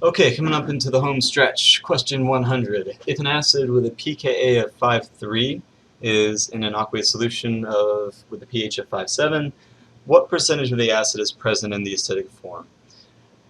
Okay, coming up into the home stretch, question 100. If an acid with a pKa of 5.3 is in an aqueous solution with a pH of 5.7, what percentage of the acid is present in the acidic form?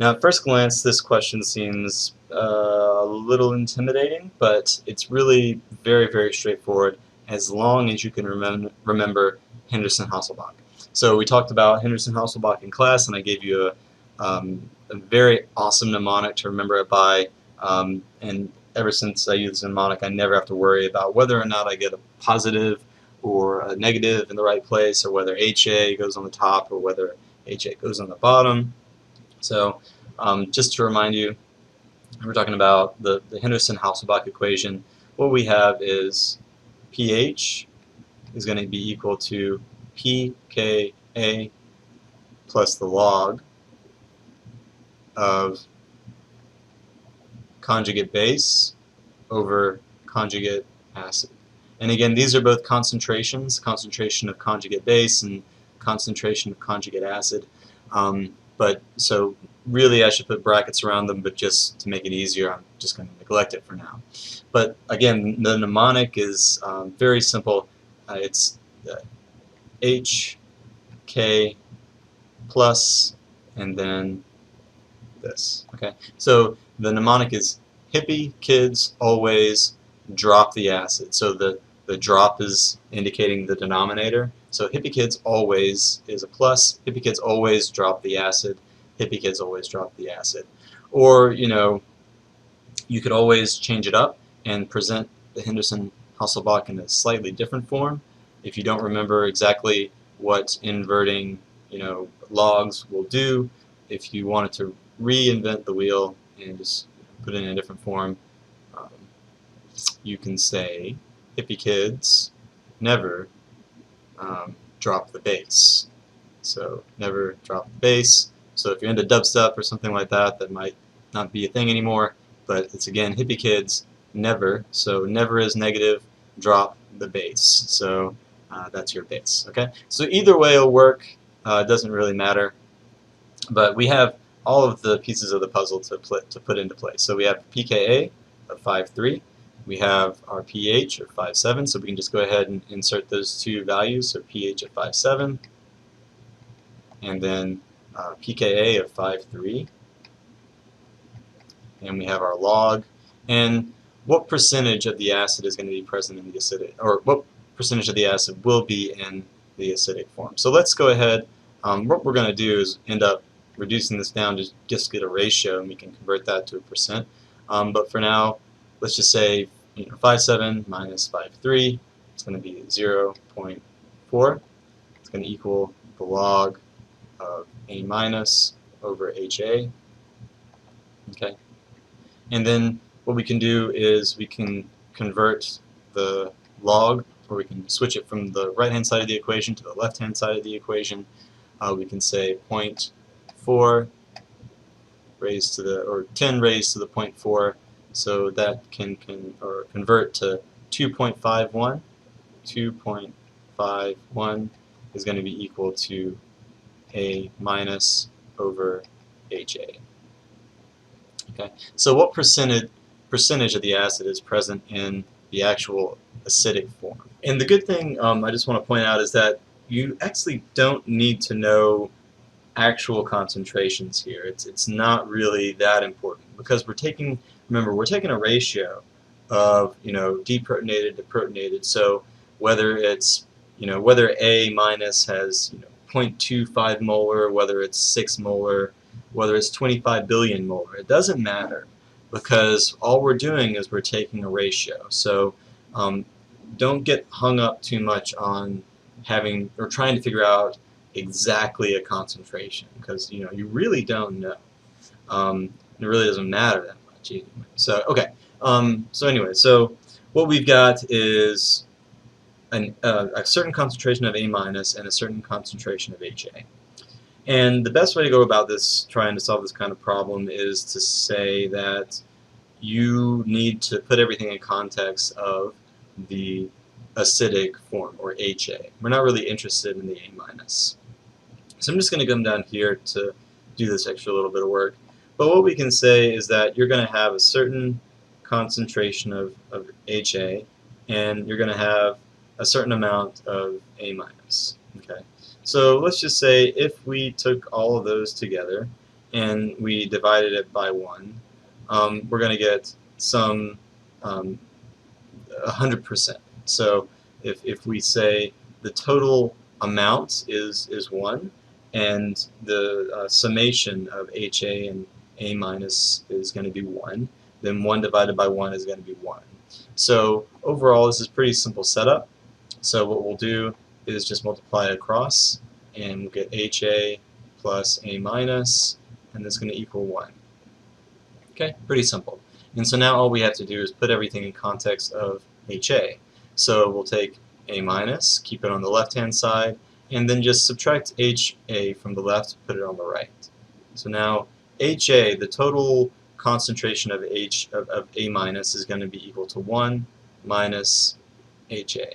Now, at first glance, this question seems a little intimidating, but it's really very, very straightforward as long as you can remember Henderson-Hasselbalch. So we talked about Henderson-Hasselbalch in class, and I gave you a very awesome mnemonic to remember it by, and ever since I use the mnemonic, I never have to worry about whether or not I get a positive or a negative in the right place, or whether HA goes on the top or whether HA goes on the bottom. So just to remind you, we're talking about the Henderson-Hasselbalch equation. What we have is pH is going to be equal to pKa plus the log of conjugate base over conjugate acid. And again, these are both concentrations, concentration of conjugate base and concentration of conjugate acid. But so really I should put brackets around them, but just to make it easier, I'm just going to neglect it for now. But again, the mnemonic is very simple. It's H, K, plus, and then this. Okay, so the mnemonic is hippie kids always drop the acid. So the drop is indicating the denominator. So hippie kids always is a plus. Hippie kids always drop the acid. Hippie kids always drop the acid. Or, you know, you could always change it up and present the Henderson-Hasselbalch in a slightly different form. If you don't remember exactly what inverting, you know, logs will do, if you wanted to reinvent the wheel and just put it in a different form, you can say hippie kids never drop the bass. So never drop the bass. So if you're into dubstep or something like that, that might not be a thing anymore. But it's again hippie kids never. So never is negative. Drop the bass. So that's your bass. Okay. So either way will work. It doesn't really matter. But we have all of the pieces of the puzzle to put into place. So we have pKa of 5.3. We have our pH of 5.7, so we can just go ahead and insert those two values, so pH of 5.7, and then pKa of 5.3, and we have our log, and what percentage of the acid is going to be present in the acidic, or what percentage of the acid will be in the acidic form. So let's go ahead, what we're going to do is end up reducing this down to just get a ratio, and we can convert that to a percent. But for now, let's just say 5.7 minus 5.3, it's going to be 0.4. It's going to equal the log of A minus over HA. Okay, and then what we can do is we can convert the log, or we can switch it from the right-hand side of the equation to the left-hand side of the equation. We can say 0.4 raised to the, or 10 raised to the 0.4, so that can convert to 2.51. 2.51 is going to be equal to A minus over HA. Okay, so what percentage of the acid is present in the actual acidic form? And the good thing I just want to point out is that you actually don't need to know actual concentrations here. It's not really that important because we're taking, remember, we're taking a ratio of deprotonated to protonated. So whether it's whether A minus has 0.25 molar, whether it's 6 molar, whether it's 25 billion molar, it doesn't matter because all we're doing is we're taking a ratio. So don't get hung up too much on having or trying to figure out exactly a concentration because you really don't know. It really doesn't matter that much anyway. So okay. So anyway, so what we've got is a certain concentration of A minus and a certain concentration of HA. And the best way to go about this, trying to solve this kind of problem, is to say that you need to put everything in context of the acidic form, or HA. We're not really interested in the A minus. So I'm just going to come down here to do this extra little bit of work. But what we can say is that you're going to have a certain concentration of HA, and you're going to have a certain amount of A minus. Okay, so let's just say if we took all of those together and we divided it by 1, we're going to get some 100%. So if we say the total amount is 1, and the summation of HA and A minus is going to be 1, then 1 divided by 1 is going to be 1. So overall, this is pretty simple setup. So what we'll do is just multiply it across, and we'll get HA plus A minus, and that's going to equal 1. Okay, pretty simple. And so now all we have to do is put everything in context of HA. So we'll take A minus, keep it on the left-hand side, and then just subtract HA from the left, put it on the right. So now HA, the total concentration of A minus, is going to be equal to 1 minus HA.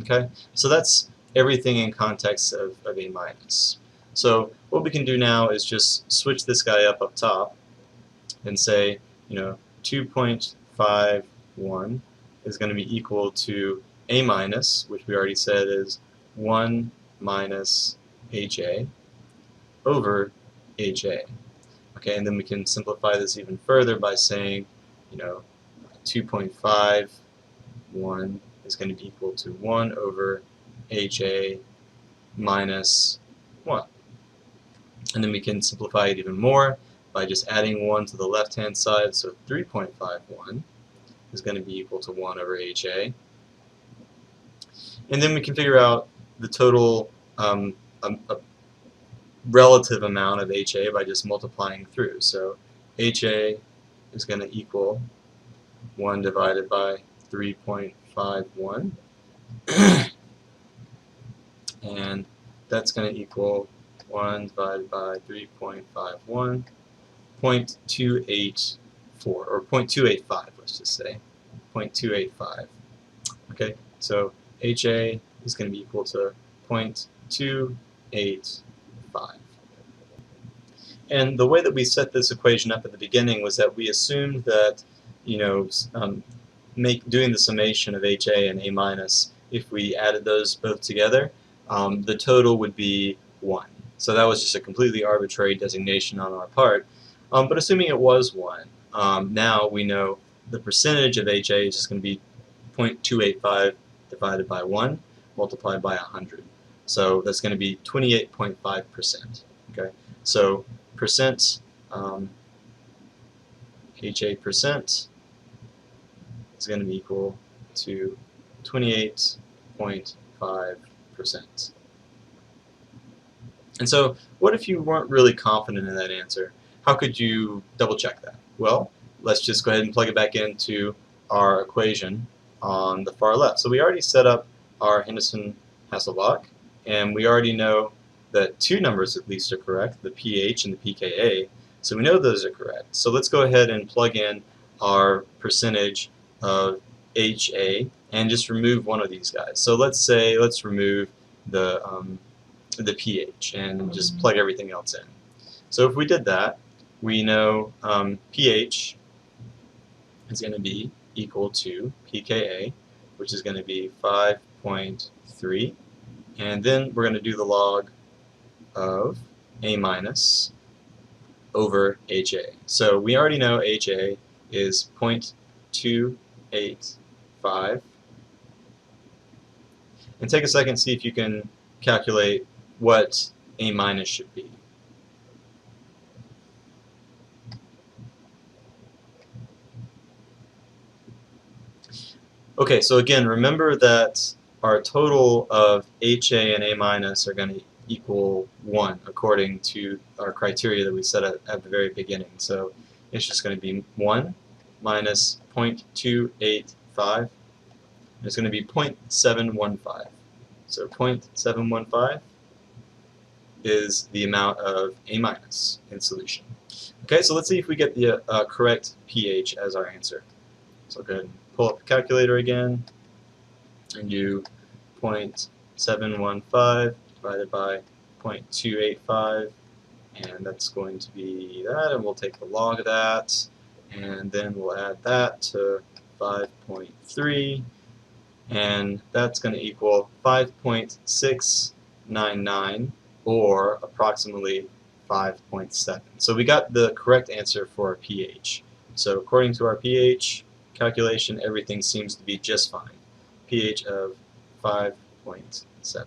Okay, so that's everything in context of A minus. So what we can do now is just switch this guy up top and say, 2.51 is going to be equal to A minus, which we already said is 1 minus HA over HA. Okay, and then we can simplify this even further by saying, 2.51 is going to be equal to 1 over HA minus 1. And then we can simplify it even more by just adding 1 to the left-hand side, so 3.51 is going to be equal to 1 over HA. And then we can figure out the total relative amount of HA by just multiplying through. So HA is going to equal 1 divided by 3.51, and that's going to equal 1 divided by 3.51, 0.284, or 0.285, let's just say, 0.285. Okay, so HA is going to be equal to 0.285. And the way that we set this equation up at the beginning was that we assumed that, doing the summation of HA and A minus, if we added those both together, the total would be 1. So that was just a completely arbitrary designation on our part. But assuming it was 1, now we know the percentage of HA is just going to be 0.285 divided by 1 multiplied by 100. So that's going to be 28.5%. Okay, so percent, HA percent is going to be equal to 28.5%. And so what if you weren't really confident in that answer? How could you double check that? Well, let's just go ahead and plug it back into our equation on the far left. So we already set up our Henderson-Hasselbalch, and we already know that 2 numbers at least are correct, the pH and the pKa, so we know those are correct. So let's go ahead and plug in our percentage of HA and just remove one of these guys. So let's remove the pH and just plug everything else in. So if we did that, we know pH is going to be equal to pKa, which is going to be 5.3, and then we're going to do the log of A minus over HA. So we already know HA is 0.285, and take a second, see if you can calculate what A minus should be. Okay, so again, remember that our total of HA and A minus are going to equal 1 according to our criteria that we set at the very beginning. So it's just going to be 1 minus 0.285, and it's going to be 0.715. So 0.715 is the amount of A minus in solution. Okay, so let's see if we get the correct pH as our answer. So go ahead and pull up the calculator again and do 0.715 divided by 0.285 and that's going to be that, and we'll take the log of that, and then we'll add that to 5.3, and that's going to equal 5.699, or approximately 5.7. So we got the correct answer for our pH. So according to our pH calculation, everything seems to be just fine. pH of 5.7,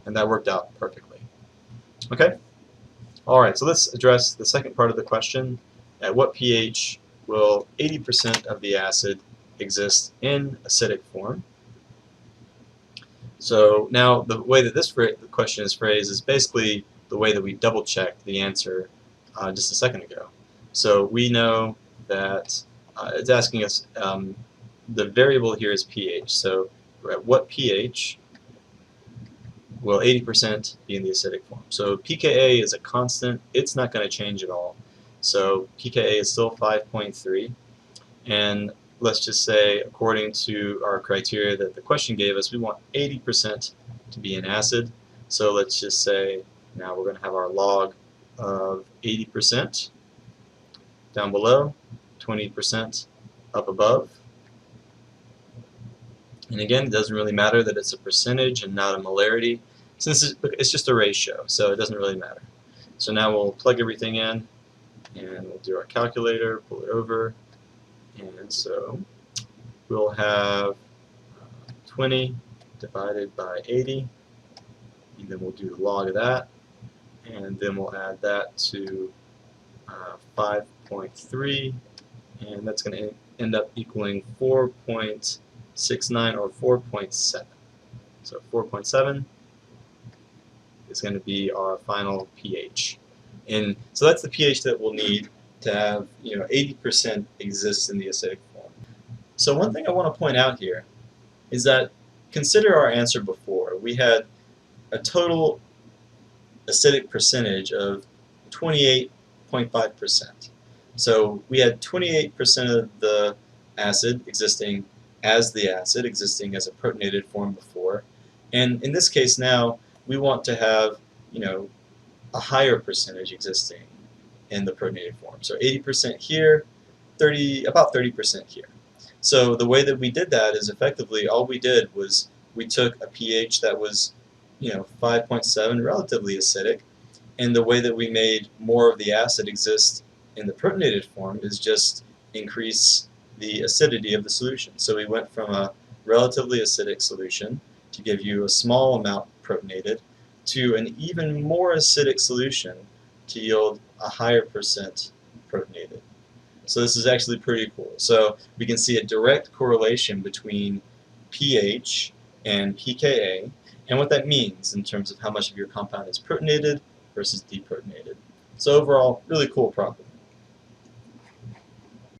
and that worked out perfectly. Okay? Alright, so let's address the second part of the question. At what pH will 80% of the acid exist in acidic form? So now the way that this question is phrased is basically the way that we double-checked the answer just a second ago. So we know that it's asking us, the variable here is pH. So at what pH will 80% be in the acidic form? So pKa is a constant. It's not going to change at all. So pKa is still 5.3. And let's just say, according to our criteria that the question gave us, we want 80% to be an acid. So let's just say now we're going to have our log of 80% down below, 20% up above. And again, it doesn't really matter that it's a percentage and not a molarity, since it's just a ratio, so it doesn't really matter. So now we'll plug everything in, and we'll do our calculator, pull it over, and so we'll have 20 divided by 80, and then we'll do the log of that, and then we'll add that to 5.3, and that's going to end up equaling 4.69 or 4.7. So 4.7 is going to be our final pH. And so that's the pH that we'll need to have 80% exists in the acidic form. So one thing I want to point out here is that consider our answer before. We had a total acidic percentage of 28.5%. So we had 28% of the acid existing as the acid, existing as a protonated form before. And in this case now, we want to have, a higher percentage existing in the protonated form. So 80% here, about 30% here. So the way that we did that is effectively all we did was we took a pH that was 5.7, relatively acidic, and the way that we made more of the acid exist in the protonated form is just increase the acidity of the solution. So we went from a relatively acidic solution to give you a small amount protonated to an even more acidic solution to yield a higher percent protonated. So this is actually pretty cool. So we can see a direct correlation between pH and pKa, and what that means in terms of how much of your compound is protonated versus deprotonated. So overall, really cool problem.